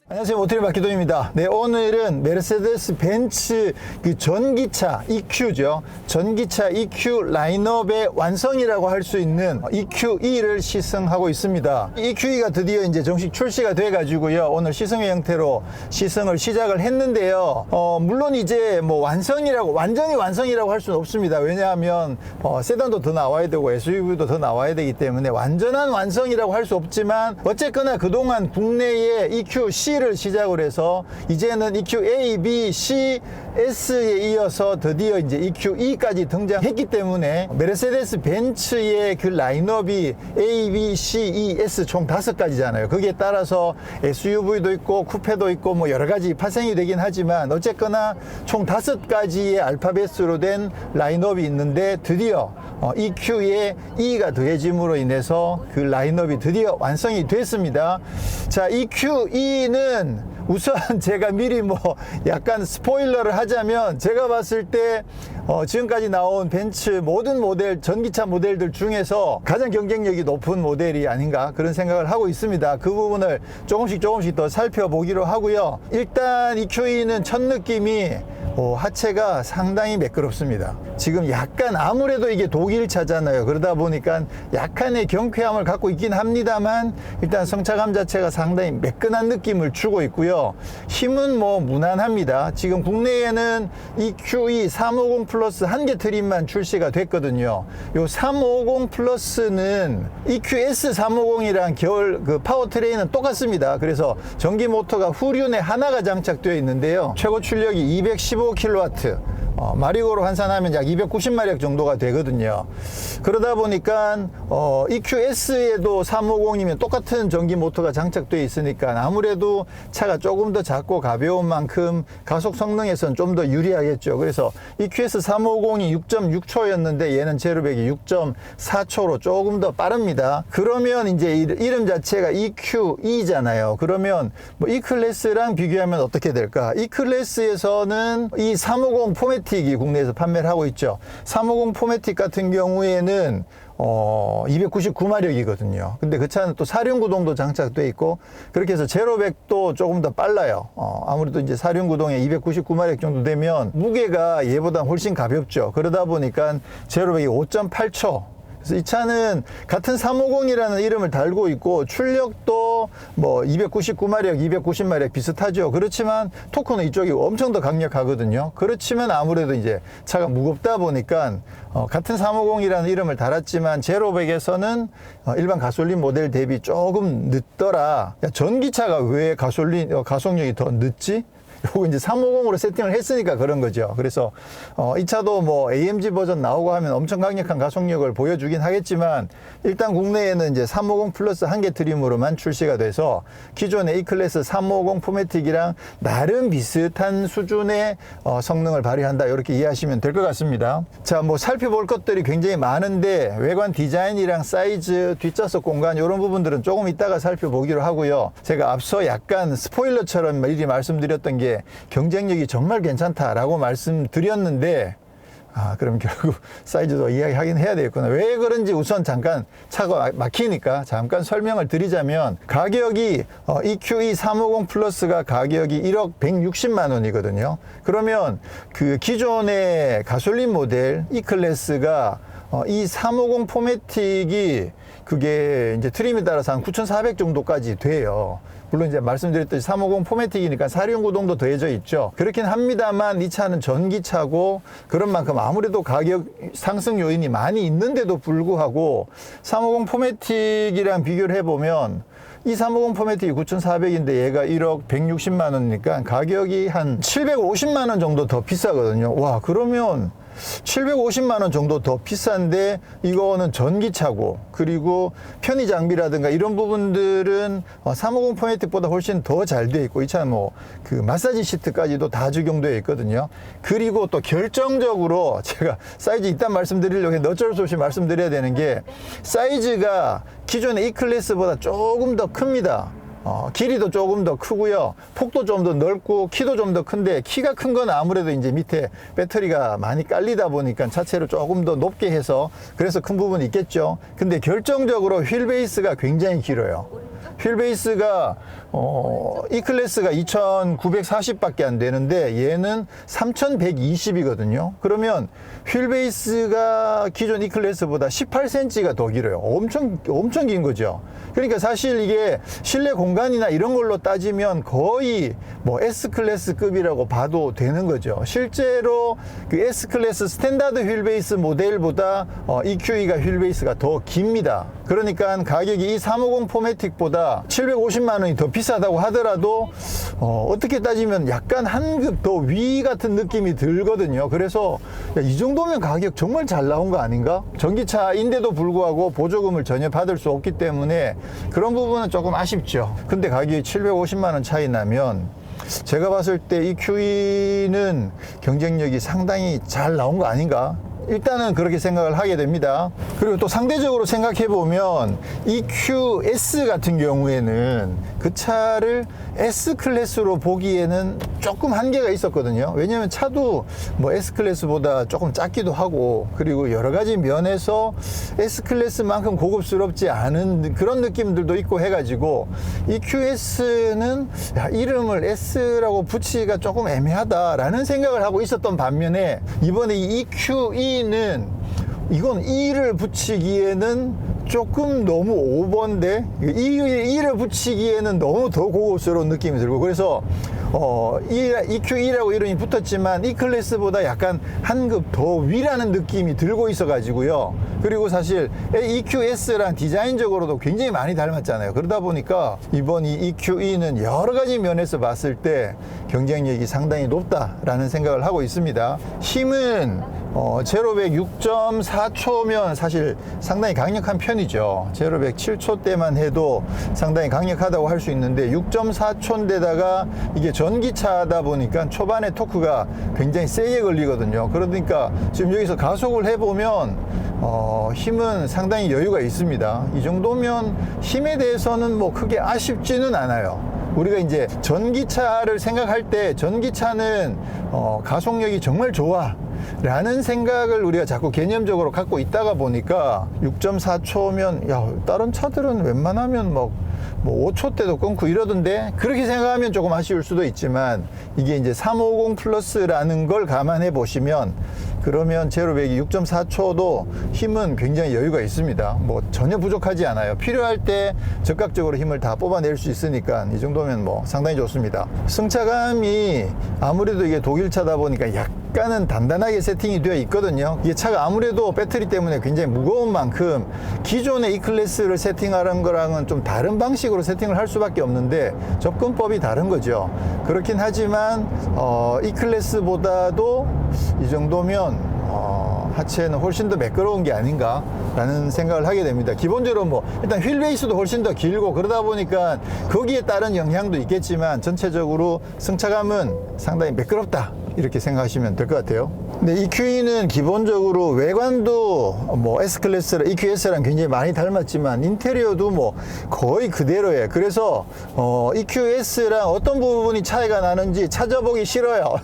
안녕하세요. 모터리 박기동입니다. 네, 오늘은 메르세데스 벤츠 그 전기차 EQ죠. 전기차 EQ 라인업의 완성이라고 할 수 있는 EQE를 시승하고 있습니다. EQE가 드디어 이제 정식 출시가 돼 가지고요. 오늘 시승의 형태로 시승을 시작을 했는데요. 물론 이제 뭐 완전히 완성이라고 할 수는 없습니다. 왜냐하면 세단도 더 나와야 되고 SUV도 더 나와야 되기 때문에 완전한 완성이라고 할 수 없지만 어쨌거나 그동안 국내에 EQC 를 시작을 해서 이제는 EQA, B, C, S에 이어서 드디어 이제 EQE까지 등장했기 때문에 메르세데스 벤츠의 그 라인업이 A, B, C, E, S 총 5가지잖아요. 거기에 따라서 SUV도 있고 쿠페도 있고 뭐 여러 가지 파생이 되긴 하지만 어쨌거나 총 5가지의 알파벳으로 된 라인업이 있는데 드디어 EQ에 E가 더해짐으로 인해서 그 라인업이 드디어 완성이 됐습니다. 자, EQE는 우선 제가 미리 뭐 약간 스포일러를 하자면 제가 봤을 때 지금까지 나온 벤츠 모든 모델 전기차 모델들 중에서 가장 경쟁력이 높은 모델이 아닌가 그런 생각을 하고 있습니다. 그 부분을 조금씩 더 살펴보기로 하고요. 일단 EQE는 첫 느낌이 하체가 상당히 매끄럽습니다. 지금 약간 아무래도 이게 독일차잖아요. 그러다 보니까 약간의 경쾌함을 갖고 있긴 합니다만 일단 성차감 자체가 상당히 매끈한 느낌을 주고 있고요. 힘은 뭐 무난합니다. 지금 국내에는 EQE 350 플러스 한 개 트림만 출시가 됐거든요. 요 350 플러스는 EQS 350이랑 겨울 그 파워트레인은 똑같습니다. 그래서 전기 모터가 후륜에 하나가 장착되어 있는데요. 최고 출력이 215kW, 마력으로 환산하면 약 290마력 정도가 되거든요. 그러다 보니까 EQS에도 350이면 똑같은 전기 모터가 장착되어 있으니까 아무래도 차가 조금 더 작고 가벼운 만큼 가속 성능에서는 좀 더 유리하겠죠. 그래서 EQS 350이 6.6초였는데 얘는 제로백이 6.4초로 조금 더 빠릅니다. 그러면 이제 이름 자체가 EQE잖아요. 그러면 뭐 E클래스랑 비교하면 어떻게 될까? E클래스에서는 이 350 포매틱이 국내에서 판매를 하고 있죠. 350 포매틱 같은 경우에는 299마력이거든요. 근데 그 차는 또 사륜구동도 장착되어 있고 그렇게 해서 제로백도 조금 더 빨라요. 아무래도 이제 사륜구동에 299마력 정도 되면 무게가 얘보다 훨씬 가볍죠. 그러다 보니까 제로백이 5.8초. 그래서 이 차는 같은 350이라는 이름을 달고 있고 출력도 뭐 299마력, 290마력 비슷하죠. 그렇지만 토크는 이쪽이 엄청 더 강력하거든요. 그렇지만 아무래도 이제 차가 무겁다 보니까 같은 350이라는 이름을 달았지만 제로백에서는 일반 가솔린 모델 대비 조금 늦더라. 야, 전기차가 왜 가속력이 더 늦지? 요거 이제 350으로 세팅을 했으니까 그런 거죠. 그래서 이 차도 뭐 AMG 버전 나오고 하면 엄청 강력한 가속력을 보여주긴 하겠지만 일단 국내에는 이제 350 플러스 한 개 트림으로만 출시가 돼서 기존의 E클래스 350 포매틱이랑 나름 비슷한 수준의 성능을 발휘한다, 이렇게 이해하시면 될 것 같습니다. 자, 뭐 살펴볼 것들이 굉장히 많은데 외관 디자인이랑 사이즈, 뒷좌석 공간 이런 부분들은 조금 이따가 살펴보기로 하고요. 제가 앞서 약간 스포일러처럼 미리 말씀드렸던 게 경쟁력이 정말 괜찮다라고 말씀드렸는데 그럼 결국 사이즈도 이야기하긴 해야 되겠구나. 왜 그런지 우선 잠깐 차가 막히니까 잠깐 설명을 드리자면 가격이 EQE 350 플러스가 가격이 1억 160만 원이거든요. 그러면 그 기존의 가솔린 모델 E클래스가 이 350 포매틱이 그게 이제 트림에 따라서 한 9,400 정도까지 돼요. 물론 이제 말씀드렸듯이 350 포매틱이니까 사륜구동도 더해져 있죠. 그렇긴 합니다만 이 차는 전기차고 그런 만큼 아무래도 가격 상승 요인이 많이 있는데도 불구하고 350 포매틱이랑 비교를 해보면 이 350 포매틱이 9,400인데 얘가 1억 160만 원이니까 가격이 한 750만 원 정도 더 비싸거든요. 와, 그러면 750만 원 정도 더 비싼데 이거는 전기차고 그리고 편의 장비라든가 이런 부분들은 350 포매틱보다 훨씬 더 잘 되어 있고 이 차는 뭐 그 마사지 시트까지도 다 적용되어 있거든요. 그리고 또 결정적으로 제가 사이즈 이따 말씀드리려고 했는데 어쩔 수 없이 말씀드려야 되는 게 사이즈가 기존의 E클래스보다 조금 더 큽니다. 길이도 조금 더 크고요. 폭도 좀 더 넓고 키도 좀 더 큰데 키가 큰 건 아무래도 이제 밑에 배터리가 많이 깔리다 보니까 차체를 조금 더 높게 해서 그래서 큰 부분이 있겠죠. 근데 결정적으로 휠 베이스가 굉장히 길어요. 휠 베이스가 이 클래스가 2,940밖에 안 되는데 얘는 3,120이거든요. 그러면 휠 베이스가 기존 이 클래스보다 18cm가 더 길어요. 엄청 긴 거죠. 그러니까 사실 이게 실내 공간이나 이런 걸로 따지면 거의 뭐 S클래스급이라고 봐도 되는 거죠. 실제로 그 S클래스 스탠다드 휠 베이스 모델보다 EQE가 휠 베이스가 더 깁니다. 그러니까 가격이 이 350 포매틱보다 750만 원이 더 비싸다고 하더라도 어떻게 따지면 약간 한 급 더 위 같은 느낌이 들거든요. 그래서 야, 이 정도면 가격 정말 잘 나온 거 아닌가? 전기차인데도 불구하고 보조금을 전혀 받을 수 없기 때문에 그런 부분은 조금 아쉽죠. 근데 가격이 750만 원 차이 나면 제가 봤을 때 이 QE는 경쟁력이 상당히 잘 나온 거 아닌가? 일단은 그렇게 생각을 하게 됩니다. 그리고 또 상대적으로 생각해 보면 EQS 같은 경우에는 그 차를 S클래스로 보기에는 조금 한계가 있었거든요. 왜냐하면 차도 뭐 S클래스보다 조금 작기도 하고 그리고 여러 가지 면에서 S클래스만큼 고급스럽지 않은 그런 느낌들도 있고 해가지고 EQS는 이름을 S라고 붙이기가 조금 애매하다라는 생각을 하고 있었던 반면에 이번에 이 EQE는 이건 E를 붙이기에는 조금 너무 오버인데 E를 붙이기에는 너무 더 고급스러운 느낌이 들고 그래서 EQE라고 이름이 붙었지만 E 클래스보다 약간 한 급 더 위라는 느낌이 들고 있어 가지고요. 그리고 사실 EQS랑 디자인적으로도 굉장히 많이 닮았잖아요. 그러다 보니까 이번 이 EQE는 여러 가지 면에서 봤을 때 경쟁력이 상당히 높다라는 생각을 하고 있습니다. 힘은 제로백 6.4초면 사실 상당히 강력한 편이죠. 제로백 7초 때만 해도 상당히 강력하다고 할 수 있는데 6.4초인데다가 이게 전기차다 보니까 초반에 토크가 굉장히 세게 걸리거든요. 그러니까 지금 여기서 가속을 해보면 힘은 상당히 여유가 있습니다. 이 정도면 힘에 대해서는 뭐 크게 아쉽지는 않아요. 우리가 이제 전기차를 생각할 때 전기차는 가속력이 정말 좋아 라는 생각을 우리가 자꾸 개념적으로 갖고 있다가 보니까 6.4초면 야 다른 차들은 웬만하면 뭐 5초 때도 끊고 이러던데 그렇게 생각하면 조금 아쉬울 수도 있지만 이게 이제 350 플러스라는 걸 감안해 보시면 그러면 제로백이 6.4초도 힘은 굉장히 여유가 있습니다. 뭐 전혀 부족하지 않아요. 필요할 때 적극적으로 힘을 다 뽑아낼 수 있으니까 이 정도면 뭐 상당히 좋습니다. 승차감이 아무래도 이게 독일차다 보니까 약간은 단단하게 세팅이 되어 있거든요. 이게 차가 아무래도 배터리 때문에 굉장히 무거운 만큼 기존의 E클래스를 세팅하는 거랑은 좀 다른 방식으로 세팅을 할 수밖에 없는데 접근법이 다른 거죠. 그렇긴 하지만 E클래스보다도 이 정도면 하체는 훨씬 더 매끄러운 게 아닌가 라는 생각을 하게 됩니다. 기본적으로 뭐 일단 휠 베이스도 훨씬 더 길고 그러다 보니까 거기에 따른 영향도 있겠지만 전체적으로 승차감은 상당히 매끄럽다 이렇게 생각하시면 될 것 같아요. 근데 EQE는 기본적으로 외관도 뭐 S클래스랑 EQS랑 굉장히 많이 닮았지만 인테리어도 뭐 거의 그대로예요. 그래서 EQS랑 어떤 부분이 차이가 나는지 찾아보기 싫어요.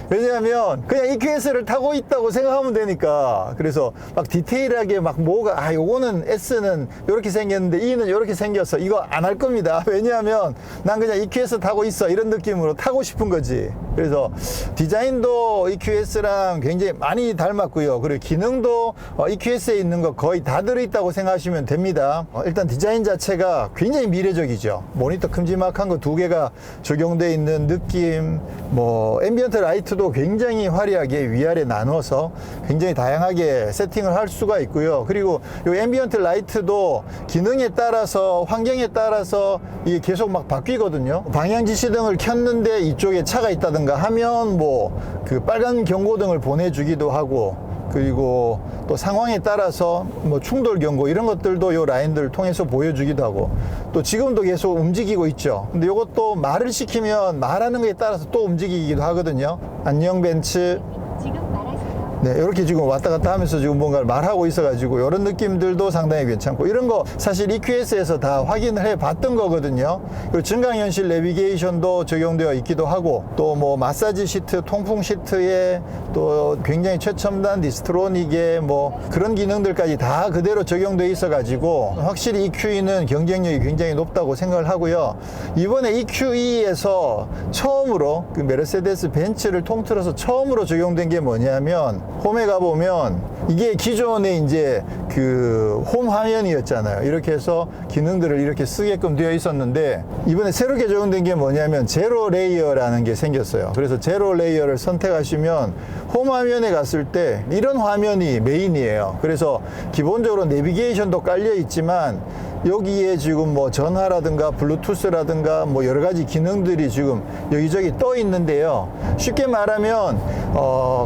왜냐하면 그냥 EQS를 타고 있다고 생각하면 되니까. 그래서 막 디테일하게 막 뭐가 요거는 S는 이렇게 생겼는데 E는 이렇게 생겼어 이거 안 할 겁니다. 왜냐하면 난 그냥 EQS 타고 있어 이런 느낌으로 타고 싶은 거지. 그래서 디자인도 EQS랑 굉장히 많이 닮았고요. 그리고 기능도 EQS에 있는 거 거의 다 들어있다고 생각하시면 됩니다. 일단 디자인 자체가 굉장히 미래적이죠. 모니터 큼지막한 거 2개가 적용되어 있는 느낌, 뭐 앰비언트 라이트도 굉장히 화려하게 위아래 나눠서 굉장히 다양하게 세팅을 할 수가 있고요. 그리고 이 앰비언트 라이트도 기능에 따라서 환경에 따라서 이게 계속 막 바뀌거든요. 방향 지시등을 켰는데 이쪽에 차가 있다든가 하면 뭐 그 빨간 경고등을 보내주기도 하고 그리고 또 상황에 따라서 뭐 충돌 경고 이런 것들도 요 라인들을 통해서 보여주기도 하고 또 지금도 계속 움직이고 있죠. 근데 요것도 말을 시키면 말하는 거에 따라서 또 움직이기도 하거든요. 안녕 벤츠. 지금 말하세요. 네, 이렇게 지금 왔다 갔다 하면서 지금 뭔가를 말하고 있어가지고 이런 느낌들도 상당히 괜찮고, 이런 거 사실 EQS에서 다 확인을 해 봤던 거거든요. 그리고 증강현실 내비게이션도 적용되어 있기도 하고, 또 뭐 마사지 시트, 통풍 시트에 또 굉장히 최첨단 디스트로닉의 뭐 그런 기능들까지 다 그대로 적용되어 있어가지고 확실히 EQE는 경쟁력이 굉장히 높다고 생각을 하고요. 이번에 EQE에서 처음으로 그 메르세데스 벤츠를 통틀어서 처음으로 적용된 게 뭐냐면, 홈에 가보면 이게 기존에 이제 그 홈 화면이었잖아요. 이렇게 해서 기능들을 이렇게 쓰게끔 되어 있었는데, 이번에 새롭게 적용된 게 뭐냐면 제로 레이어라는 게 생겼어요. 그래서 제로 레이어를 선택하시면 홈 화면에 갔을 때 이런 화면이 메인이에요. 그래서 기본적으로 내비게이션도 깔려 있지만 여기에 지금 뭐 전화라든가 블루투스라든가 뭐 여러 가지 기능들이 지금 여기저기 떠 있는데요. 쉽게 말하면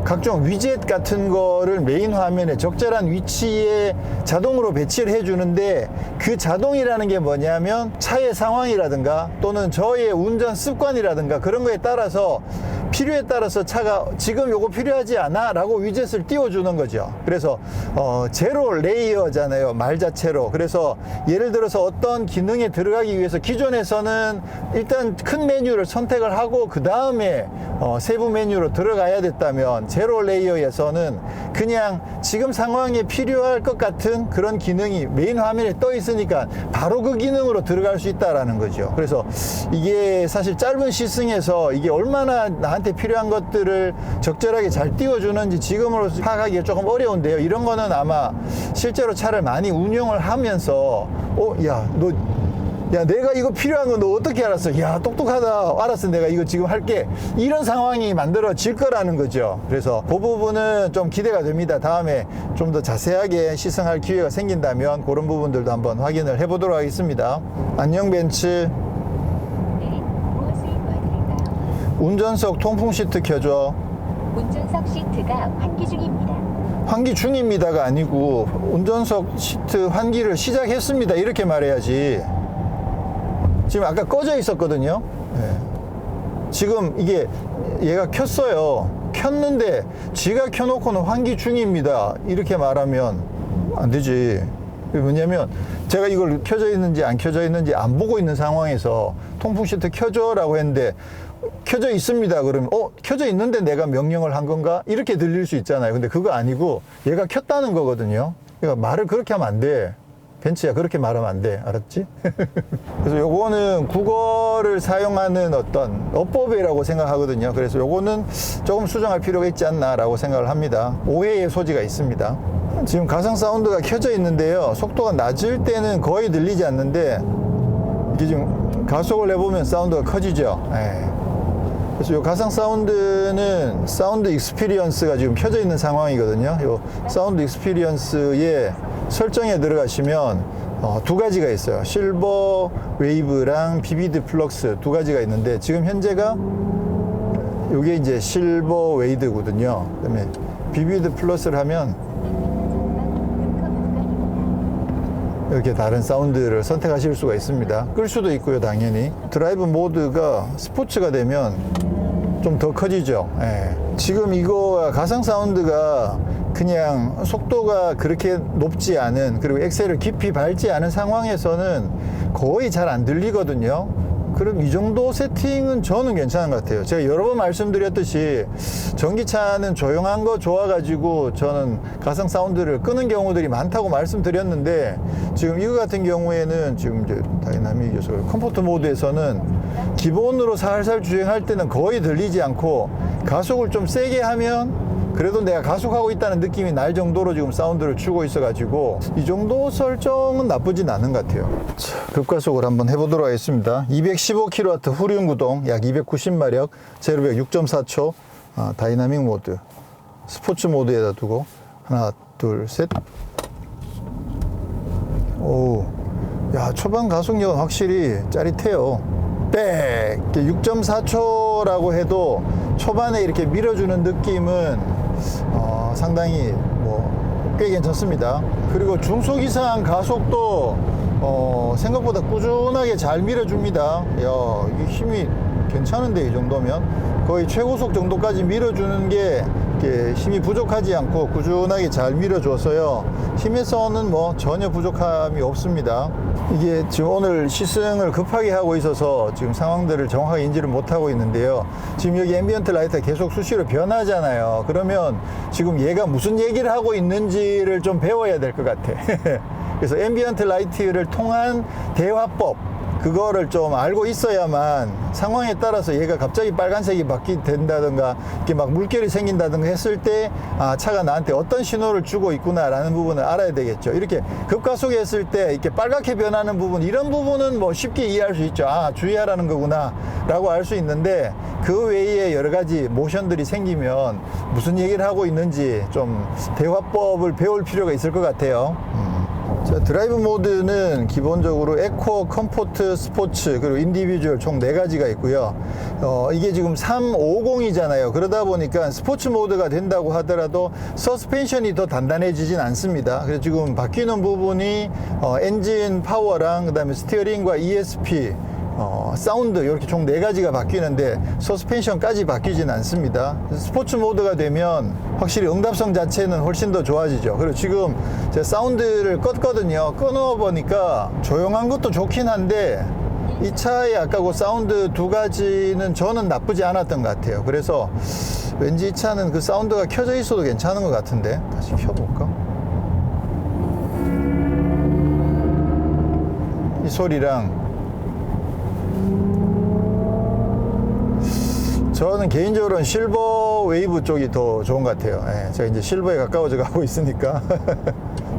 각종 위젯 같은 거를 메인 화면에 적절한 위치에 자동으로 배치를 해주는데, 그 자동이라는 게 뭐냐면 차의 상황이라든가 또는 저의 운전 습관이라든가 그런 거에 따라서 필요에 따라서 차가 지금 요거 필요하지 않아 라고 위젯을 띄워주는 거죠. 그래서 제로 레이어잖아요, 말 자체로. 그래서 예를 들어서 어떤 기능에 들어가기 위해서 기존에서는 일단 큰 메뉴를 선택을 하고 그 다음에 세부 메뉴로 들어가야 됐다면, 제로 레이어에서는 그냥 지금 상황에 필요할 것 같은 그런 기능이 메인 화면에 떠 있으니까 바로 그 기능으로 들어갈 수 있다라는 거죠. 그래서 이게 사실 짧은 시승에서 이게 얼마나 나한테 필요한 것들을 적절하게 잘 띄워주는지 지금으로서 파악하기가 조금 어려운데요. 이런 거는 아마 실제로 차를 많이 운용을 하면서 야, 내가 이거 필요한 거 너 어떻게 알았어? 야, 똑똑하다. 알았어, 내가 이거 지금 할게. 이런 상황이 만들어질 거라는 거죠. 그래서 그 부분은 좀 기대가 됩니다. 다음에 좀 더 자세하게 시승할 기회가 생긴다면 그런 부분들도 한번 확인을 해보도록 하겠습니다. 안녕 벤츠. 네, 무엇을 도와드릴까요? 운전석 통풍 시트 켜줘. 운전석 시트가 환기 중입니다. 환기 중입니다가 아니고 운전석 시트 환기를 시작했습니다 이렇게 말해야지. 지금 아까 꺼져 있었거든요. 네. 지금 이게 얘가 켰어요. 켰는데 지가 켜놓고는 환기 중입니다 이렇게 말하면 안 되지. 뭐냐면 제가 이걸 켜져 있는지 안 켜져 있는지 안 보고 있는 상황에서 통풍 시트 켜줘 라고 했는데 켜져 있습니다 그러면 켜져 있는데 내가 명령을 한 건가 이렇게 들릴 수 있잖아요. 근데 그거 아니고 얘가 켰다는 거거든요. 그러니까 말을 그렇게 하면 안 돼. 벤츠야, 그렇게 말하면 안 돼. 알았지? 그래서 요거는 국어를 사용하는 어떤 어법이라고 생각하거든요. 그래서 요거는 조금 수정할 필요가 있지 않나 라고 생각을 합니다. 오해의 소지가 있습니다. 지금 가상 사운드가 켜져 있는데요. 속도가 낮을 때는 거의 들리지 않는데 이게 지금 가속을 해보면 사운드가 커지죠. 그래서 이 가상 사운드는 사운드 익스피리언스가 지금 켜져 있는 상황이거든요. 이 사운드 익스피리언스의 설정에 들어가시면 두 가지가 있어요. 실버 웨이브랑 비비드 플럭스 두 가지가 있는데, 지금 현재가 이게 이제 실버 웨이드거든요. 그다음에 비비드 플러스를 하면 이렇게 다른 사운드를 선택하실 수가 있습니다. 끌 수도 있고요, 당연히. 드라이브 모드가 스포츠가 되면 좀 더 커지죠. 지금 이거 가상 사운드가 그냥 속도가 그렇게 높지 않은, 그리고 엑셀을 깊이 밟지 않은 상황에서는 거의 잘 안 들리거든요. 그럼 이 정도 세팅은 저는 괜찮은 것 같아요. 제가 여러 번 말씀드렸듯이 전기차는 조용한 거 좋아가지고 저는 가상 사운드를 끄는 경우들이 많다고 말씀드렸는데, 지금 이거 같은 경우에는 지금 이제 다이나믹 컴포트 모드에서는 기본으로 살살 주행할 때는 거의 들리지 않고, 가속을 좀 세게 하면 그래도 내가 가속하고 있다는 느낌이 날 정도로 지금 사운드를 주고 있어가지고 이 정도 설정은 나쁘진 않은 것 같아요. 자, 급가속을 한번 해보도록 하겠습니다. 215kW 후륜 구동, 약 290마력, 제로백 6.4초, 다이나믹 모드, 스포츠 모드에다 두고 하나, 둘, 셋. 오, 야, 초반 가속력은 확실히 짜릿해요. 백 6.4초라고 해도 초반에 이렇게 밀어주는 느낌은 상당히 꽤 괜찮습니다. 그리고 중속 이상 가속도 생각보다 꾸준하게 잘 밀어줍니다. 야, 이게 힘이 괜찮은데 이 정도면 거의 최고속 정도까지 밀어주는 게 이렇게 힘이 부족하지 않고 꾸준하게 잘 밀어줘서요. 힘에서는 뭐 전혀 부족함이 없습니다. 이게 지금 오늘 시승을 급하게 하고 있어서 지금 상황들을 정확하게 인지를 못하고 있는데요. 지금 여기 앰비언트 라이트가 계속 수시로 변하잖아요. 그러면 지금 얘가 무슨 얘기를 하고 있는지를 좀 배워야 될 것 같아. 그래서 앰비언트 라이트를 통한 대화법, 그거를 좀 알고 있어야만 상황에 따라서 얘가 갑자기 빨간색이 된다든가 이렇게 막 물결이 생긴다든가 했을 때 아, 차가 나한테 어떤 신호를 주고 있구나라는 부분을 알아야 되겠죠. 이렇게 급가속에 했을 때 이렇게 빨갛게 변하는 부분, 이런 부분은 뭐 쉽게 이해할 수 있죠. 아, 주의하라는 거구나 라고 알 수 있는데, 그 외에 여러 가지 모션들이 생기면 무슨 얘기를 하고 있는지 좀 대화법을 배울 필요가 있을 것 같아요. 자, 드라이브 모드는 기본적으로 에코, 컴포트, 스포츠, 그리고 인디비주얼 총 4가지가 있고요. 이게 지금 350이잖아요. 그러다 보니까 스포츠 모드가 된다고 하더라도 서스펜션이 더 단단해지진 않습니다. 그래서 지금 바뀌는 부분이 엔진 파워랑 그다음에 스티어링과 ESP, 사운드, 이렇게 총 4가지가 바뀌는데 서스펜션까지 바뀌진 않습니다. 스포츠 모드가 되면 확실히 응답성 자체는 훨씬 더 좋아지죠. 그리고 지금 제가 사운드를 껐거든요. 끊어보니까 조용한 것도 좋긴 한데 이 차의 아까 그 사운드 2가지는 저는 나쁘지 않았던 것 같아요. 그래서 왠지 이 차는 그 사운드가 켜져 있어도 괜찮은 것 같은데 다시 켜볼까? 이 소리랑 저는 개인적으로는 실버 웨이브 쪽이 더 좋은 것 같아요. 예, 제가 이제 실버에 가까워져 가고 있으니까.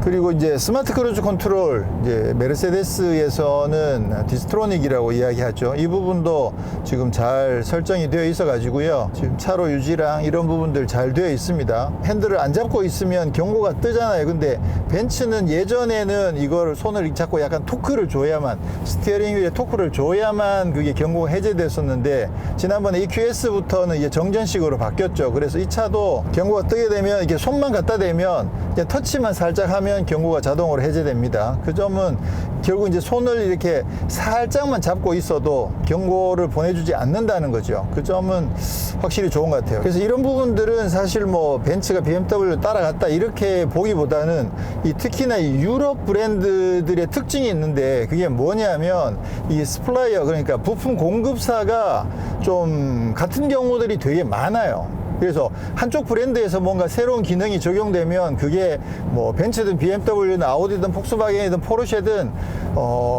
그리고 이제 스마트 크루즈 컨트롤, 이제 메르세데스에서는 디스트로닉이라고 이야기하죠. 이 부분도 지금 잘 설정이 되어 있어 가지고요. 지금 차로 유지랑 이런 부분들 잘 되어 있습니다. 핸들을 안 잡고 있으면 경고가 뜨잖아요. 근데 벤츠는 예전에는 이걸 손을 잡고 약간 토크를 줘야만, 스티어링 휠에 토크를 줘야만 그게 경고가 해제됐었는데, 지난번에 EQS부터는 이제 정전식으로 바뀌었죠. 그래서 이 차도 경고가 뜨게 되면 이렇게 손만 갖다 대면 그냥 터치만 살짝 하면 경고가 자동으로 해제됩니다. 그 점은 결국 이제 손을 이렇게 살짝만 잡고 있어도 경고를 보내주지 않는다는 거죠. 그 점은 확실히 좋은 것 같아요. 그래서 이런 부분들은 사실 뭐 벤츠가 BMW 따라갔다 이렇게 보기보다는 특히나 이 유럽 브랜드들의 특징이 있는데, 그게 뭐냐면 이 스플라이어, 그러니까 부품 공급사가 좀 같은 경우들이 되게 많아요. 그래서 한쪽 브랜드에서 뭔가 새로운 기능이 적용되면 그게 뭐 벤츠든 BMW든 아우디든 폭스바겐이든 포르쉐든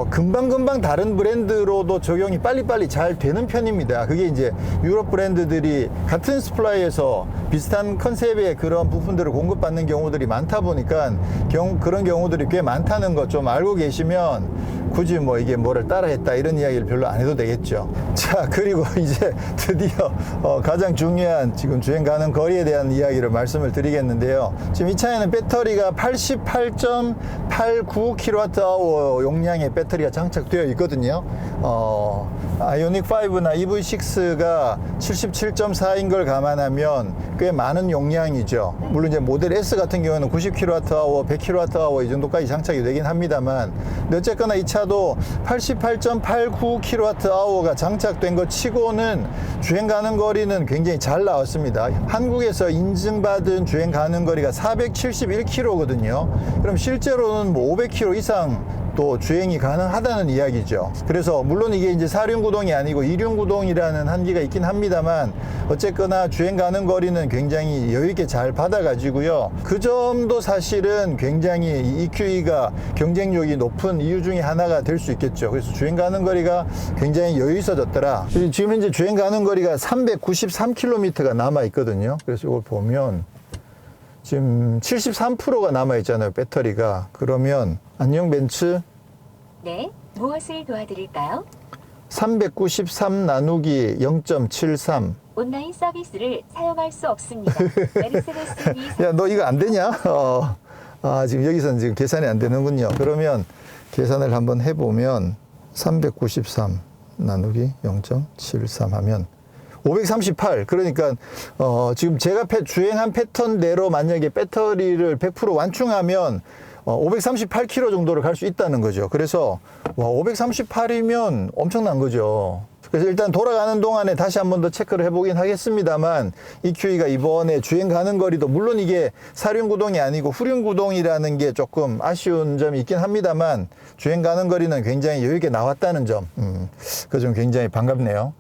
금방금방 다른 브랜드로도 적용이 빨리빨리 잘 되는 편입니다. 그게 이제 유럽 브랜드들이 같은 스플라이에서 비슷한 컨셉의 그런 부품들을 공급받는 경우들이 많다 보니까 그런 경우들이 꽤 많다는 거 좀 알고 계시면 굳이 뭐 이게 뭐를 따라했다 이런 이야기를 별로 안 해도 되겠죠. 자, 그리고 이제 드디어 가장 중요한 지금 주행 가는 거리에 대한 이야기를 말씀을 드리겠는데요. 지금 이 차에는 배터리가 88.89kWh 용량의 배터리가 장착되어 있거든요. 아이오닉5나 EV6가 77.4인 걸 감안하면 꽤 많은 용량이죠. 물론 이제 모델 S 같은 경우는 90kWh, 100kWh 이 정도까지 장착이 되긴 합니다만, 근데 어쨌거나 이 차도 88.89kWh가 장착된 것 치고는 주행 가는 거리는 굉장히 잘 나왔습니다. 한국에서 인증받은 주행 가는 거리가 471km거든요. 그럼 실제로는 뭐 500km 이상 또 주행이 가능하다는 이야기죠. 그래서 물론 이게 이제 4륜 구동이 아니고 2륜 구동이라는 한계가 있긴 합니다만, 어쨌거나 주행 가는 거리는 굉장히 여유있게 잘 받아가지고요. 그 점도 사실은 굉장히 EQE가 경쟁력이 높은 이유 중에 하나가 될 수 있겠죠. 그래서 주행 가는 거리가 굉장히 여유 있어졌더라. 지금 현재 주행 가는 거리가 393km가 남아있거든요. 그래서 이걸 보면 지금 73%가 남아있잖아요, 배터리가. 그러면 안녕 벤츠. 네, 무엇을 도와드릴까요? 393 나누기 0.73. 온라인 서비스를 사용할 수 없습니다. 메르세데스님이 야, 너 이거 안 되냐? 지금 여기서는 지금 계산이 안 되는군요. 그러면 계산을 한번 해보면 393 나누기 0.73 하면 538. 그러니까 지금 제가 주행한 패턴대로 만약에 배터리를 100% 완충하면 538km 정도를 갈 수 있다는 거죠. 그래서 와, 538이면 엄청난 거죠. 그래서 일단 돌아가는 동안에 다시 한 번 더 체크를 해보긴 하겠습니다만 EQE가 이번에 주행 가는 거리도 물론 이게 사륜구동이 아니고 후륜구동이라는 게 조금 아쉬운 점이 있긴 합니다만 주행 가는 거리는 굉장히 여유있게 나왔다는 점, 그 점 굉장히 반갑네요.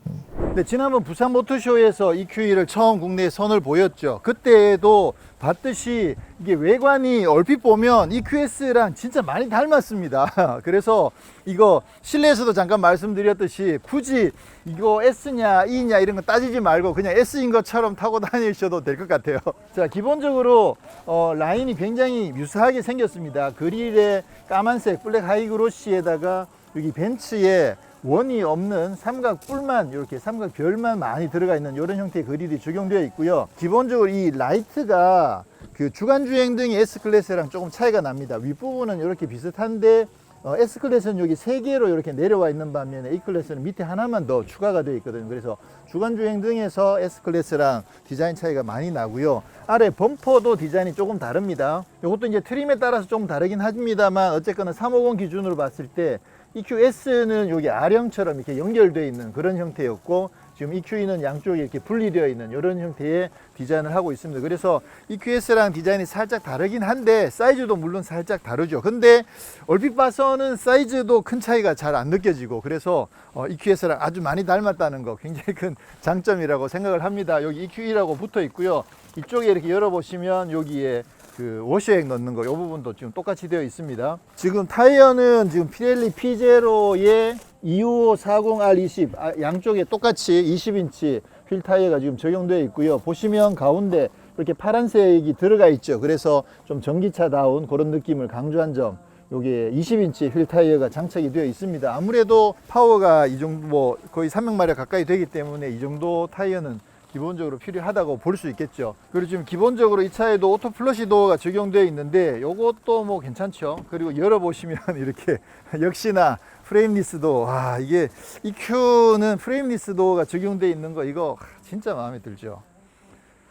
네, 지난번 부산 모터쇼에서 EQE를 처음 국내에 선을 보였죠. 그때도 봤듯이 이게 외관이 얼핏 보면 EQS랑 진짜 많이 닮았습니다. 그래서 이거 실내에서도 잠깐 말씀드렸듯이 굳이 이거 S냐 E냐 이런 거 따지지 말고 그냥 S인 것처럼 타고 다니셔도 될 것 같아요. 자, 기본적으로 라인이 굉장히 유사하게 생겼습니다. 그릴에 까만색 블랙 하이그로시에다가 여기 벤츠에 원이 없는 삼각뿔만 이렇게 삼각별만 많이 들어가 있는 이런 형태의 그릴이 적용되어 있고요. 기본적으로 이 라이트가 그 주간주행 등의 S클래스랑 조금 차이가 납니다. 윗부분은 이렇게 비슷한데 S클래스는 여기 3개로 이렇게 내려와 있는 반면에 E클래스는 밑에 하나만 더 추가가 되어 있거든요. 그래서 주간주행 등에서 S클래스랑 디자인 차이가 많이 나고요. 아래 범퍼도 디자인이 조금 다릅니다. 이것도 이제 트림에 따라서 조금 다르긴 합니다만 어쨌거나 350 기준으로 봤을 때 EQS는 여기 R형처럼 이렇게 연결되어 있는 그런 형태였고 지금 EQE는 양쪽에 이렇게 분리되어 있는 이런 형태의 디자인을 하고 있습니다. 그래서 EQS랑 디자인이 살짝 다르긴 한데 사이즈도 물론 살짝 다르죠. 근데 얼핏 봐서는 사이즈도 큰 차이가 잘 안 느껴지고 그래서 EQS랑 아주 많이 닮았다는 거 굉장히 큰 장점이라고 생각을 합니다. 여기 EQE라고 붙어 있고요. 이쪽에 이렇게 열어보시면 여기에 그 워셔액 넣는 거 이 부분도 지금 똑같이 되어 있습니다. 지금 타이어는 지금 피렐리 P0의 25540R20 양쪽에 똑같이 20인치 휠 타이어가 지금 적용되어 있고요. 보시면 가운데 이렇게 파란색이 들어가 있죠. 그래서 좀 전기차다운 그런 느낌을 강조한 점, 여기에 20인치 휠 타이어가 장착이 되어 있습니다. 아무래도 파워가 이 정도 뭐 거의 300마력 가까이 되기 때문에 이 정도 타이어는 기본적으로 필요하다고 볼 수 있겠죠. 그리고 지금 기본적으로 이 차에도 오토 플러시 도어가 적용되어 있는데 이것도 뭐 괜찮죠. 그리고 열어보시면 이렇게 역시나 프레임리스 도어, 이게 EQ는 프레임리스 도어가 적용되어 있는 거 이거 진짜 마음에 들죠.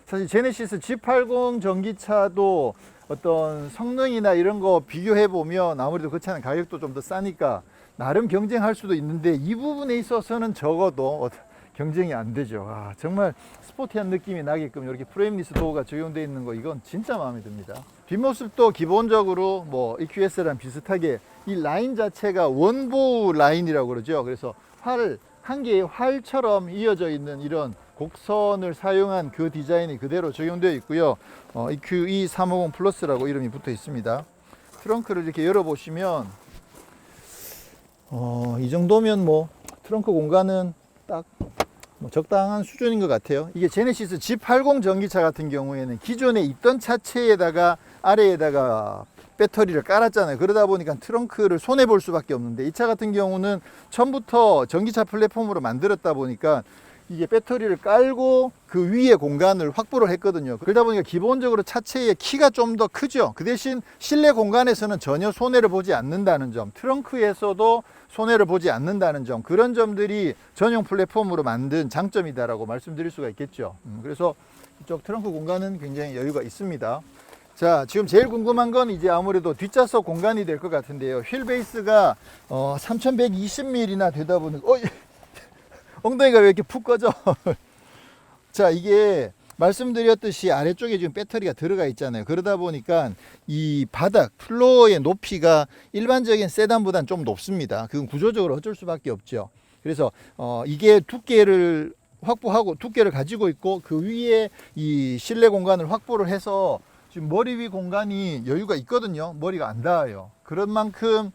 사실 제네시스 G80 전기차도 어떤 성능이나 이런 거 비교해 보면 아무래도 그 차는 가격도 좀 더 싸니까 나름 경쟁할 수도 있는데 이 부분에 있어서는 적어도 경쟁이 안 되죠. 정말 스포티한 느낌이 나게끔 이렇게 프레임리스 도어가 적용되어 있는 거 이건 진짜 마음에 듭니다. 뒷모습도 기본적으로 뭐 EQS랑 비슷하게 이 라인 자체가 원보우 라인이라고 그러죠. 그래서 한 개의 활처럼 이어져 있는 이런 곡선을 사용한 그 디자인이 그대로 적용되어 있고요. EQE 350 플러스라고 이름이 붙어 있습니다. 트렁크를 이렇게 열어보시면 이 정도면 뭐 트렁크 공간은 딱 적당한 수준인 것 같아요. 이게 제네시스 G80 전기차 같은 경우에는 기존에 있던 차체에다가 아래에다가 배터리를 깔았잖아요. 그러다 보니까 트렁크를 손해 볼 수밖에 없는데 이 차 같은 경우는 처음부터 전기차 플랫폼으로 만들었다 보니까 이게 배터리를 깔고 그 위에 공간을 확보를 했거든요. 그러다 보니까 기본적으로 차체의 키가 좀 더 크죠. 그 대신 실내 공간에서는 전혀 손해를 보지 않는다는 점, 트렁크에서도 손해를 보지 않는다는 점, 그런 점들이 전용 플랫폼으로 만든 장점이다라고 말씀드릴 수가 있겠죠. 그래서 이쪽 트렁크 공간은 굉장히 여유가 있습니다. 자, 지금 제일 궁금한 건 이제 아무래도 뒷좌석 공간이 될 것 같은데요. 휠 베이스가 3120mm나 되다 보니까 엉덩이가 왜 이렇게 푹 꺼져? 자, 이게 말씀드렸듯이 아래쪽에 지금 배터리가 들어가 있잖아요. 그러다 보니까 이 바닥 플로어의 높이가 일반적인 세단보다는 좀 높습니다. 그건 구조적으로 어쩔 수밖에 없죠. 그래서 이게 두께를 확보하고 두께를 가지고 있고 그 위에 이 실내 공간을 확보를 해서 지금 머리 위 공간이 여유가 있거든요. 머리가 안 닿아요. 그런 만큼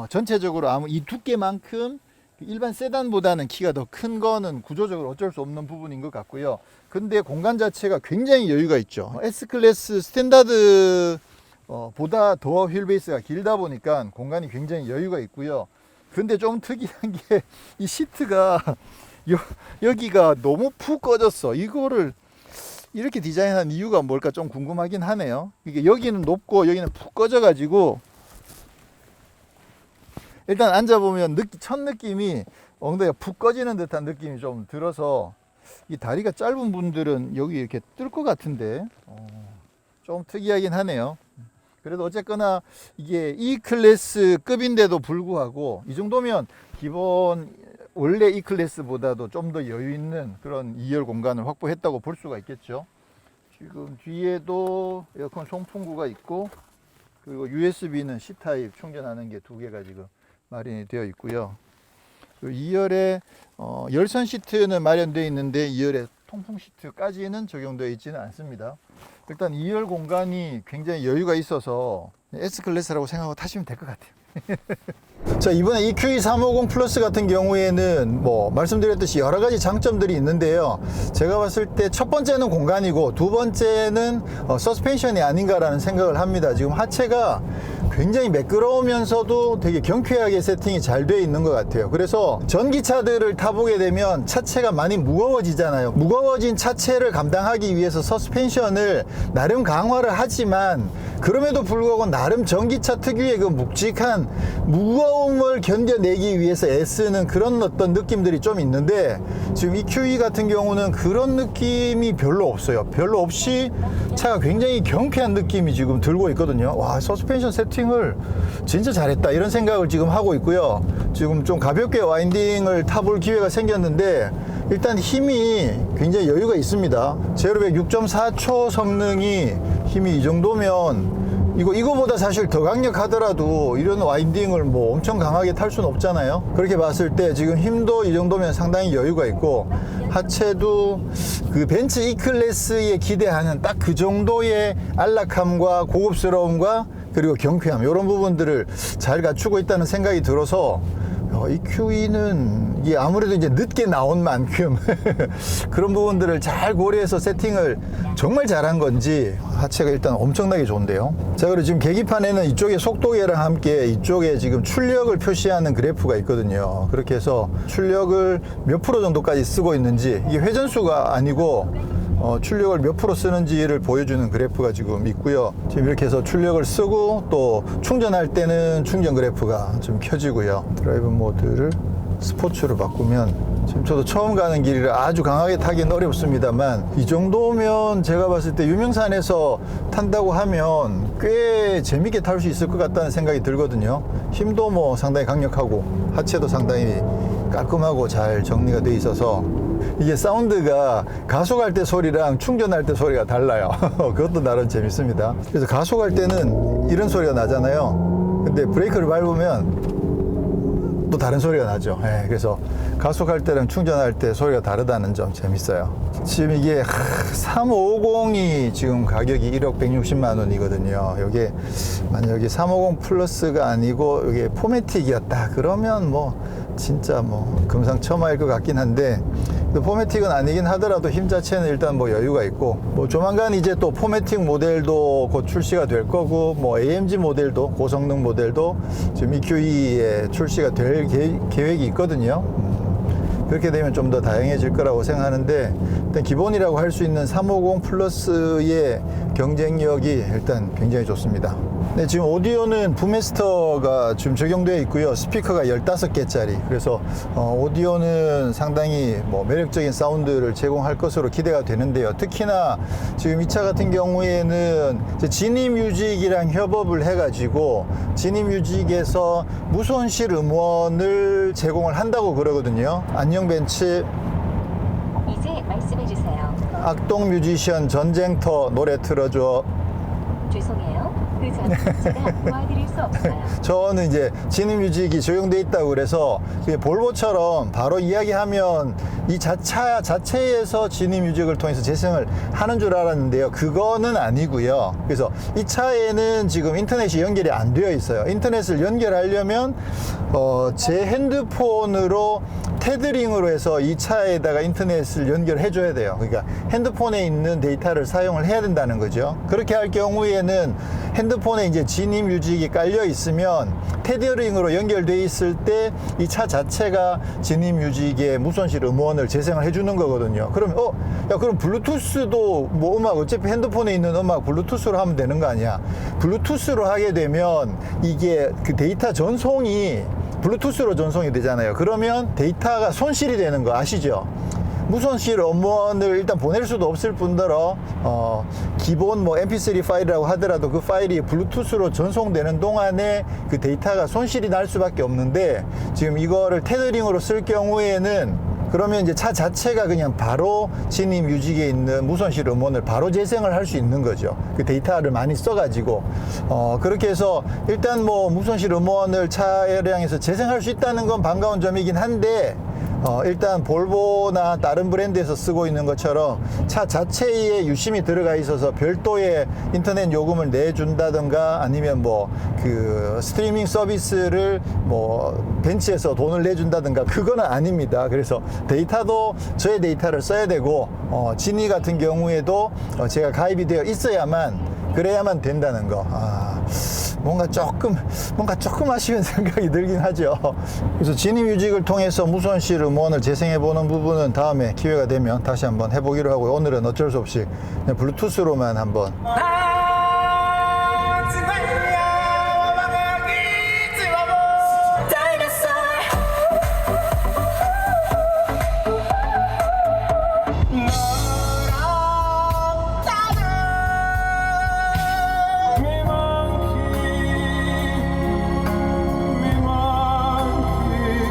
전체적으로 아무 이 두께만큼 일반 세단보다는 키가 더 큰 거는 구조적으로 어쩔 수 없는 부분인 것 같고요. 근데 공간 자체가 굉장히 여유가 있죠. S클래스 스탠다드 보다 더 휠베이스가 길다 보니까 공간이 굉장히 여유가 있고요. 근데 좀 특이한 게 이 시트가 여기가 너무 푹 꺼졌어. 이거를 이렇게 디자인한 이유가 뭘까 좀 궁금하긴 하네요. 이게 여기는 높고 여기는 푹 꺼져 가지고 일단 앉아보면 첫 느낌이 엉덩이가 푹 꺼지는 듯한 느낌이 좀 들어서 이 다리가 짧은 분들은 여기 이렇게 뜰 것 같은데 좀 특이하긴 하네요. 그래도 어쨌거나 이게 E 클래스 급인데도 불구하고 이 정도면 기본 원래 E 클래스보다도 좀 더 여유 있는 그런 2열 공간을 확보했다고 볼 수가 있겠죠. 지금 뒤에도 에어컨 송풍구가 있고, 그리고 USB는 C타입 충전하는 게 2개가 지금 마련이 되어 있고요. 2열에 열선 시트는 마련되어 있는데 2열에 통풍 시트까지는 적용되어 있지는 않습니다. 일단 2열 공간이 굉장히 여유가 있어서 S클래스라고 생각하고 타시면 될 것 같아요. 자, 이번에 EQE 350 플러스 같은 경우에는 뭐 말씀드렸듯이 여러 가지 장점들이 있는데요. 제가 봤을 때 첫 번째는 공간이고, 두 번째는 서스펜션이 아닌가라는 생각을 합니다. 지금 하체가 굉장히 매끄러우면서도 되게 경쾌하게 세팅이 잘 되어 있는 것 같아요. 그래서 전기차들을 타보게 되면 차체가 많이 무거워지잖아요. 무거워진 차체를 감당하기 위해서 서스펜션을 나름 강화를 하지만, 그럼에도 불구하고 나름 전기차 특유의 그 묵직한 무거움을 견뎌내기 위해서 애쓰는 그런 어떤 느낌들이 좀 있는데, 지금 EQE 같은 경우는 그런 느낌이 별로 없어요. 별로 없이 차가 굉장히 경쾌한 느낌이 지금 들고 있거든요. 와, 서스펜션 세팅을 진짜 잘했다, 이런 생각을 지금 하고 있고요. 지금 좀 가볍게 와인딩을 타볼 기회가 생겼는데, 일단 힘이 굉장히 여유가 있습니다. 제로백 6.4초 성능이 힘이 이 정도면, 이거보다 사실 더 강력하더라도 이런 와인딩을 뭐 엄청 강하게 탈 수는 없잖아요. 그렇게 봤을 때 지금 힘도 이 정도면 상당히 여유가 있고, 하체도 그 벤츠 E클래스에 기대하는 딱 그 정도의 안락함과 고급스러움과 그리고 경쾌함, 이런 부분들을 잘 갖추고 있다는 생각이 들어서, EQE는 이게 아무래도 이제 늦게 나온 만큼 그런 부분들을 잘 고려해서 세팅을 정말 잘한 건지 하체가 일단 엄청나게 좋은데요. 자, 그리고 지금 계기판에는 이쪽에 속도계랑 함께 이쪽에 지금 출력을 표시하는 그래프가 있거든요. 그렇게 해서 출력을 몇 프로 정도까지 쓰고 있는지, 이게 회전수가 아니고 출력을 몇 프로 쓰는지를 보여주는 그래프가 지금 있고요. 지금 이렇게 해서 출력을 쓰고 또 충전할 때는 충전 그래프가 좀 켜지고요. 드라이브 모드를 스포츠로 바꾸면, 지금 저도 처음 가는 길이라 아주 강하게 타기는 어렵습니다만, 이 정도면 제가 봤을 때 유명산에서 탄다고 하면 꽤 재밌게 탈 수 있을 것 같다는 생각이 들거든요. 힘도 뭐 상당히 강력하고 하체도 상당히 깔끔하고 잘 정리가 돼 있어서, 이게 사운드가 가속할 때 소리랑 충전할 때 소리가 달라요. 그것도 나름 재밌습니다. 그래서 가속할 때는 이런 소리가 나잖아요. 근데 브레이크를 밟으면 또 다른 소리가 나죠. 그래서 가속할 때랑 충전할 때 소리가 다르다는 점 재밌어요. 지금 이게 3550이 지금 가격이 1억 160만 원이거든요. 여기 만약에 350 플러스가 아니고 이게 포매틱이었다 그러면 뭐 진짜 뭐 금상첨화일 것 같긴 한데, 포매틱은 아니긴 하더라도 힘 자체는 일단 뭐 여유가 있고, 뭐 조만간 이제 또 포매틱 모델도 곧 출시가 될 거고, 뭐 AMG 모델도, 고성능 모델도 지금 EQE에 출시가 될 계획이 있거든요. 그렇게 되면 좀 더 다양해질 거라고 생각하는데, 일단 기본이라고 할 수 있는 350 플러스의 경쟁력이 일단 굉장히 좋습니다. 네, 지금 오디오는 부메스터가 지금 적용되어 있고요. 스피커가 15개짜리. 그래서 오디오는 상당히 뭐 매력적인 사운드를 제공할 것으로 기대가 되는데요. 특히나 지금 이 차 같은 경우에는 지니뮤직이랑 협업을 해가지고 지니뮤직에서 무손실 음원을 제공을 한다고 그러거든요. 안녕 벤츠. 이제 말씀해 주세요. 악동 뮤지션 전쟁터 노래 틀어줘. 죄송해요. 그 전에 제가 도와드릴 수 없어요. 저는 이제 지니뮤직이 적용돼 있다고 그래서 볼보처럼 바로 이야기하면 이 차 자체에서 지니뮤직을 통해서 재생을 하는 줄 알았는데요. 그거는 아니고요. 그래서 이 차에는 지금 인터넷이 연결이 안 되어 있어요. 인터넷을 연결하려면 제 핸드폰으로 테더링으로 해서 이 차에다가 인터넷을 연결해 줘야 돼요. 그러니까 핸드폰에 있는 데이터를 사용을 해야 된다는 거죠. 그렇게 할 경우에는 핸드폰에 이제 지니뮤직이 깔려 있으면 테더링으로 연결돼 있을 때 이 차 자체가 지니뮤직의 무손실 음원을 재생을 해주는 거거든요. 그러면 야, 그럼 블루투스도 뭐 음악 어차피 핸드폰에 있는 음악 블루투스로 하면 되는 거 아니야? 블루투스로 하게 되면 이게 그 데이터 전송이 블루투스로 전송이 되잖아요. 그러면 데이터가 손실이 되는 거 아시죠? 무손실 음원을 일단 보낼 수도 없을 뿐더러 기본 뭐 mp3 파일이라고 하더라도 그 파일이 블루투스로 전송되는 동안에 그 데이터가 손실이 날 수밖에 없는데, 지금 이거를 테더링으로 쓸 경우에는 그러면 이제 차 자체가 그냥 바로 지니 뮤직에 있는 무손실 음원을 바로 재생을 할 수 있는 거죠. 그 데이터를 많이 써가지고 그렇게 해서 일단 뭐 무손실 음원을 차량에서 재생할 수 있다는 건 반가운 점이긴 한데, 일단 볼보나 다른 브랜드에서 쓰고 있는 것처럼 차 자체에 유심이 들어가 있어서 별도의 인터넷 요금을 내준다든가 아니면 뭐 그 스트리밍 서비스를 뭐 벤치에서 돈을 내준다든가 그거는 아닙니다. 그래서 데이터도 저의 데이터를 써야 되고 지니 같은 경우에도 제가 가입이 되어 있어야만 그래야만 된다는 거. 뭔가 조금 아쉬운 생각이 들긴 하죠. 그래서 지니 뮤직을 통해서 무손실 음원을 재생해 보는 부분은 다음에 기회가 되면 다시 한번 해보기로 하고요. 오늘은 어쩔 수 없이 그냥 블루투스로만 한번.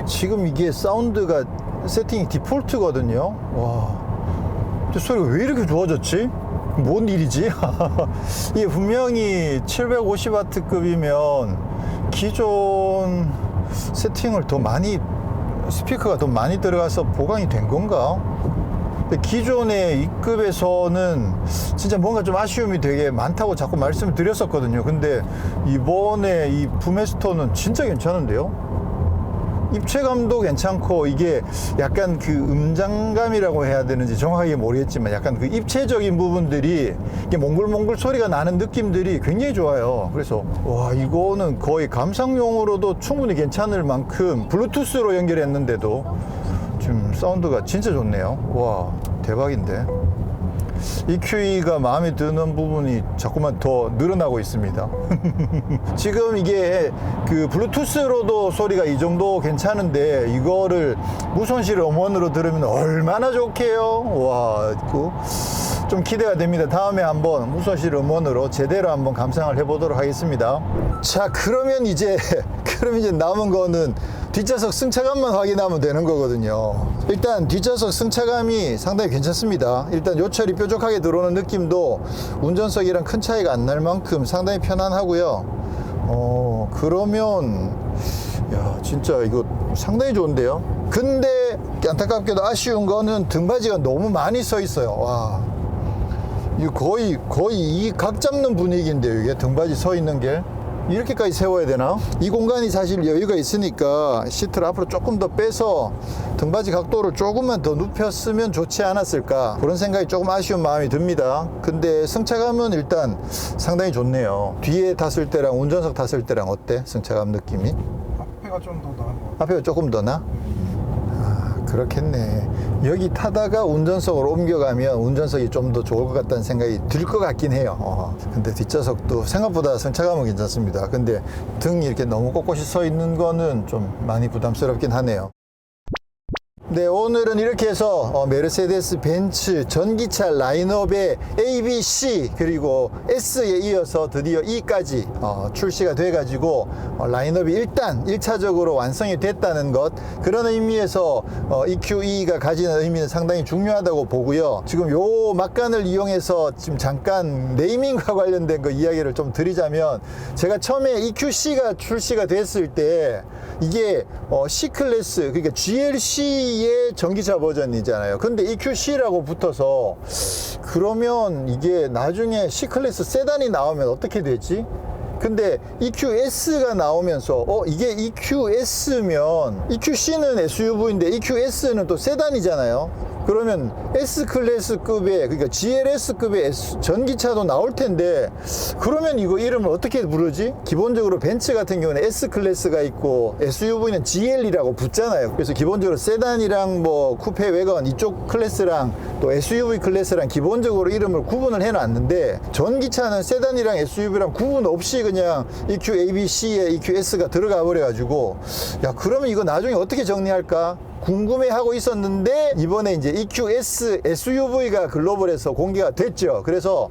지금 이게 사운드가 세팅이 디폴트거든요. 와, 근데 소리가 왜 이렇게 좋아졌지? 뭔 일이지? 이게 분명히 750W급이면 기존 세팅을 더 많이, 스피커가 더 많이 들어가서 보강이 된 건가? 근데 기존의 2급에서는 진짜 뭔가 좀 아쉬움이 되게 많다고 자꾸 말씀을 드렸었거든요. 근데 이번에 이 부메스터는 진짜 괜찮은데요? 입체감도 괜찮고, 이게 약간 그 음장감이라고 해야 되는지 정확하게 모르겠지만 약간 그 입체적인 부분들이 이게 몽글몽글 소리가 나는 느낌들이 굉장히 좋아요. 그래서 와, 이거는 거의 감상용으로도 충분히 괜찮을 만큼 블루투스로 연결했는데도 지금 사운드가 진짜 좋네요. 와, 대박인데. EQE가 마음에 드는 부분이 자꾸만 더 늘어나고 있습니다. 지금 이게 그 블루투스로도 소리가 이 정도 괜찮은데 이거를 무손실 음원으로 들으면 얼마나 좋게요. 와, 좀 기대가 됩니다. 다음에 한번 무손실 음원으로 제대로 한번 감상을 해보도록 하겠습니다. 자, 그러면 이제 남은 거는 뒷좌석 승차감만 확인하면 되는 거거든요. 일단 뒷좌석 승차감이 상당히 괜찮습니다. 일단 요철이 뾰족하게 들어오는 느낌도 운전석이랑 큰 차이가 안 날 만큼 상당히 편안하고요. 그러면 야, 진짜 이거 상당히 좋은데요. 근데 안타깝게도 아쉬운 거는 등받이가 너무 많이 서 있어요. 와, 이거 거의 이 각 잡는 분위기인데요. 이게 등받이 서 있는 게 이렇게까지 세워야 되나? 이 공간이 사실 여유가 있으니까 시트를 앞으로 조금 더 빼서 등받이 각도를 조금만 더 눕혔으면 좋지 않았을까, 그런 생각이 조금 아쉬운 마음이 듭니다. 근데 승차감은 일단 상당히 좋네요. 뒤에 탔을 때랑 운전석 탔을 때랑 어때? 승차감 느낌이? 앞에가 좀 더 나은 것 같아요. 앞에가 조금 더 나? 그렇겠네. 여기 타다가 운전석으로 옮겨가면 운전석이 좀 더 좋을 것 같다는 생각이 들 것 같긴 해요. 근데 뒷좌석도 생각보다 승차감은 괜찮습니다. 근데 등이 이렇게 너무 꼿꼿이 서 있는 거는 좀 많이 부담스럽긴 하네요. 네, 오늘은 이렇게 해서 메르세데스 벤츠 전기차 라인업의 A, B, C 그리고 S에 이어서 드디어 E까지 출시가 돼 가지고 라인업이 일단 1차적으로 완성이 됐다는 것, 그런 의미에서 EQE가 가지는 의미는 상당히 중요하다고 보고요. 지금 요 막간을 이용해서 지금 잠깐 네이밍과 관련된 거 이야기를 좀 드리자면, 제가 처음에 EQC가 출시가 됐을 때 이게 C클래스, 그러니까 GLC의 전기차 버전이잖아요. 근데 EQC라고 붙어서 그러면 이게 나중에 C클래스 세단이 나오면 어떻게 되지? 근데 EQS가 나오면서 이게 EQS면 EQC는 SUV인데 EQS는 또 세단이잖아요. 그러면 S클래스급의, 그러니까 GLS급의 전기차도 나올 텐데, 그러면 이거 이름을 어떻게 부르지? 기본적으로 벤츠 같은 경우는 S클래스가 있고 SUV는 GL이라고 붙잖아요. 그래서 기본적으로 세단이랑 뭐 쿠페 외건 이쪽 클래스랑 또 SUV 클래스랑 기본적으로 이름을 구분을 해놨는데, 전기차는 세단이랑 SUV랑 구분 없이 그냥 EQABC에 EQS가 들어가 버려가지고, 야, 그러면 이거 나중에 어떻게 정리할까 궁금해하고 있었는데 이번에 이제 EQS SUV가 글로벌에서 공개가 됐죠. 그래서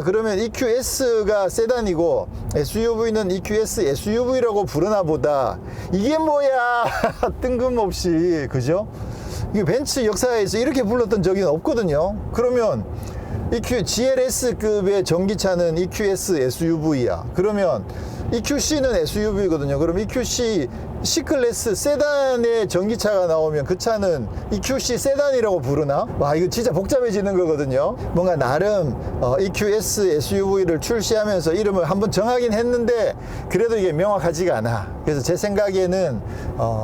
그러면 EQS가 세단이고 SUV는 EQS SUV라고 부르나 보다. 이게 뭐야? 뜬금없이, 그죠? 이게 벤츠 역사에서 이렇게 불렀던 적이 없거든요. 그러면 GLS급의 전기차는 EQS SUV야. 그러면 EQC는 SUV거든요. 그럼 EQC C클래스 세단의 전기차가 나오면 그 차는 EQC 세단이라고 부르나? 와, 이거 진짜 복잡해지는 거거든요. 뭔가 나름 EQS SUV를 출시하면서 이름을 한번 정하긴 했는데 그래도 이게 명확하지가 않아. 그래서 제 생각에는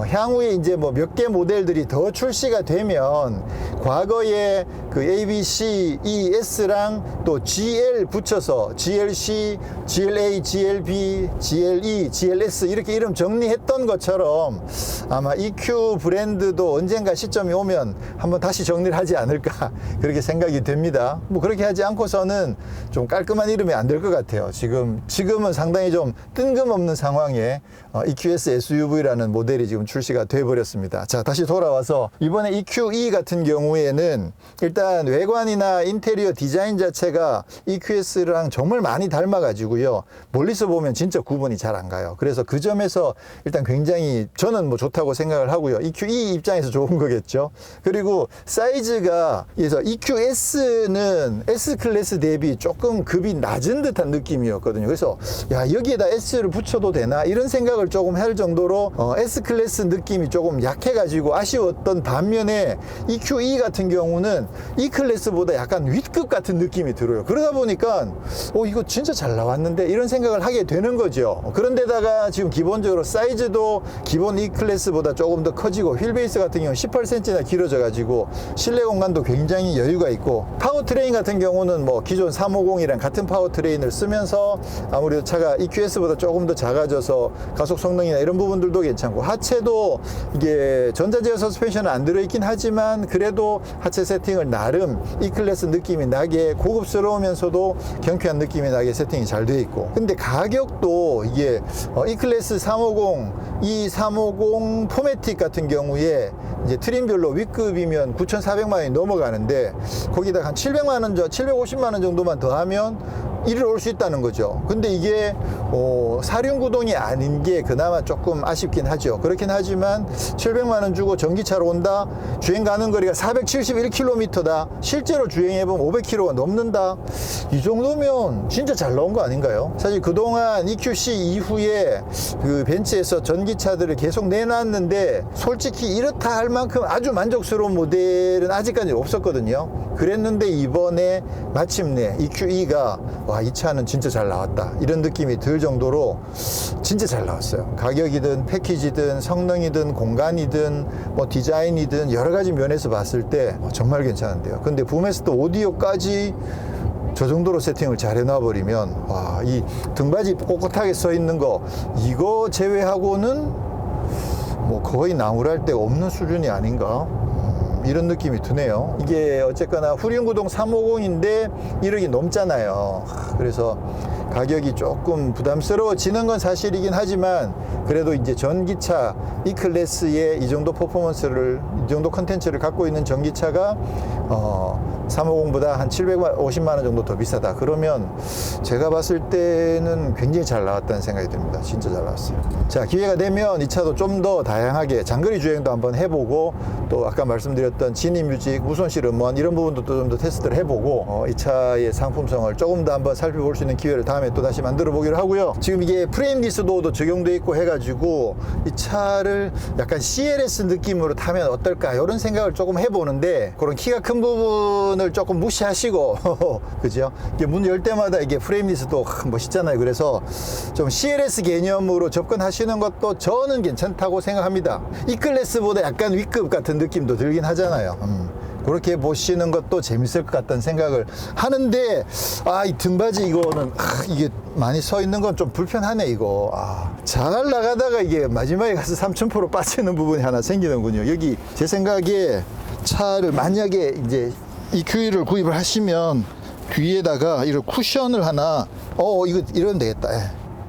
향후에 이제 뭐 몇 개 모델들이 더 출시가 되면 과거에 그 ABC, ES랑 또 GL 붙여서 GLC, GLA, GLB, GLE, GLS 이렇게 이름 정리했던 것처럼 아마 EQ 브랜드도 언젠가 시점이 오면 한번 다시 정리를 하지 않을까 그렇게 생각이 됩니다. 뭐 그렇게 하지 않고서는 좀 깔끔한 이름이 안 될 것 같아요. 지금은 상당히 좀 뜬금없는 상황에 EQS SUV라는 모델이 지금 출시가 돼 버렸습니다. 자, 다시 돌아와서 이번에 EQE 같은 경우에는 일단 외관이나 인테리어 디자인 자체가 EQS랑 정말 많이 닮아 가지고요. 멀리서 보면 진짜 구분이 잘 안 가요. 그래서 그 점에서 일단 굉장히 저는 뭐 좋다고 생각을 하고요. EQE 입장에서 좋은 거겠죠. 그리고 사이즈가 그래서 EQS는 S클래스 대비 조금 급이 낮은 듯한 느낌이었거든요. 그래서 야, 여기에다 S를 붙여도 되나 이런 생각을 조금 할 정도로 S클래스 느낌이 조금 약해가지고 아쉬웠던 반면에 EQE 같은 경우는 E클래스보다 약간 윗급 같은 느낌이 들어요. 그러다 보니까 이거 진짜 잘 나왔는데 이런 생각을 하게 되는 거죠. 그런데다가 지금 기본적으로 사이즈도 기본 E클래스보다 조금 더 커지고 휠베이스 같은 경우는 18cm나 길어져 가지고 실내 공간도 굉장히 여유가 있고 파워트레인 같은 경우는 뭐 기존 350이랑 같은 파워트레인을 쓰면서 아무래도 차가 EQS보다 조금 더 작아져서 가속 성능이나 이런 부분들도 괜찮고 하체도 이게 전자제어 서스펜션은 안 들어있긴 하지만 그래도 하체 세팅을 나름 E클래스 느낌이 나게 고급스러우면서도 경쾌한 느낌이 나게 세팅이 잘 되어 있고 근데 가격도 이게 E클래스 350, E350 포매틱 같은 경우에 이제 트림별로 W급이면 9,400만 원이 넘어가는데 거기다 한 700만 원, 750만 원 정도만 더 하면 이리로 올 수 있다는 거죠. 근데 이게 사륜구동이 아닌 게 그나마 조금 아쉽긴 하죠. 그렇긴 하지만 700만 원 주고 전기차로 온다. 주행 가는 거리가 471km다. 실제로 주행해보면 500km가 넘는다. 이 정도면 진짜 잘 나온 거 아닌가요? 사실 그동안 EQC 이후에 그 벤츠에서 전기차들을 계속 내놨는데 솔직히 이렇다 할 만큼 아주 만족스러운 모델은 아직까지 없었거든요. 그랬는데 이번에 마침내 EQE가 와, 이 차는 진짜 잘 나왔다 이런 느낌이 들 정도로 진짜 잘 나왔어요. 가격이든 패키지든 성능이든 공간이든 뭐 디자인이든 여러 가지 면에서 봤을 때 정말 괜찮은데요. 근데 붐에스도 오디오까지 저 정도로 세팅을 잘 해놔버리면 와, 이 등받이 꼿꼿하게 써 있는 거 이거 제외하고는 뭐 거의 나무랄 데가 없는 수준이 아닌가 이런 느낌이 드네요. 이게 어쨌거나 후륜구동 350인데 1억이 넘잖아요. 그래서 가격이 조금 부담스러워지는 건 사실이긴 하지만 그래도 이제 전기차 E클래스의 이 정도 퍼포먼스를 이 정도 컨텐츠를 갖고 있는 전기차가 350보다 한 750만 원 정도 더 비싸다. 그러면 제가 봤을 때는 굉장히 잘 나왔다는 생각이 듭니다. 진짜 잘 나왔어요. 자, 기회가 되면 이 차도 좀 더 다양하게 장거리 주행도 한번 해보고 또 아까 말씀드렸던 진입뮤직, 무손실 음원 이런 부분도 또 좀 더 테스트를 해보고 이 차의 상품성을 조금 더 한번 살펴볼 수 있는 기회를 다음에 또 다시 만들어 보기로 하고요. 지금 이게 프레임리스 도어도 적용돼 있고 해가지고 이 차를 약간 CLS 느낌으로 타면 어떨까 이런 생각을 조금 해보는데 그런 키가 큰 부분을 조금 무시하시고 그죠? 이게 문 열 때마다 이게 프레임리스도 멋있잖아요. 그래서 좀 CLS 개념으로 접근하시는 것도 저는 괜찮다고 생각합니다. E클래스보다 약간 W급 같은 느낌도 들긴 하잖아요. 그렇게 보시는 것도 재밌을 것 같다는 생각을 하는데 이 등받이 이거는 이게 많이 서 있는 건 좀 불편하네 이거. 잘 나가다가 이게 마지막에 가서 3000% 빠지는 부분이 하나 생기는군요. 여기 제 생각에 차를 만약에 이제 EQE를 구입을 하시면 뒤에다가 이런 쿠션을 하나 이거 이러면 되겠다.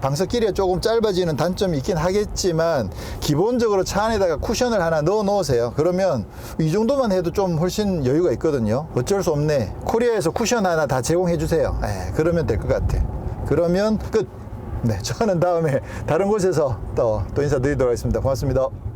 방석 길이가 조금 짧아지는 단점이 있긴 하겠지만 기본적으로 차 안에다가 쿠션을 하나 넣어 놓으세요. 그러면 이 정도만 해도 좀 훨씬 여유가 있거든요. 어쩔 수 없네. 코리아에서 쿠션 하나 다 제공해 주세요. 그러면 될 것 같아. 그러면 끝. 네, 저는 다음에 다른 곳에서 또 인사드리도록 하겠습니다. 고맙습니다.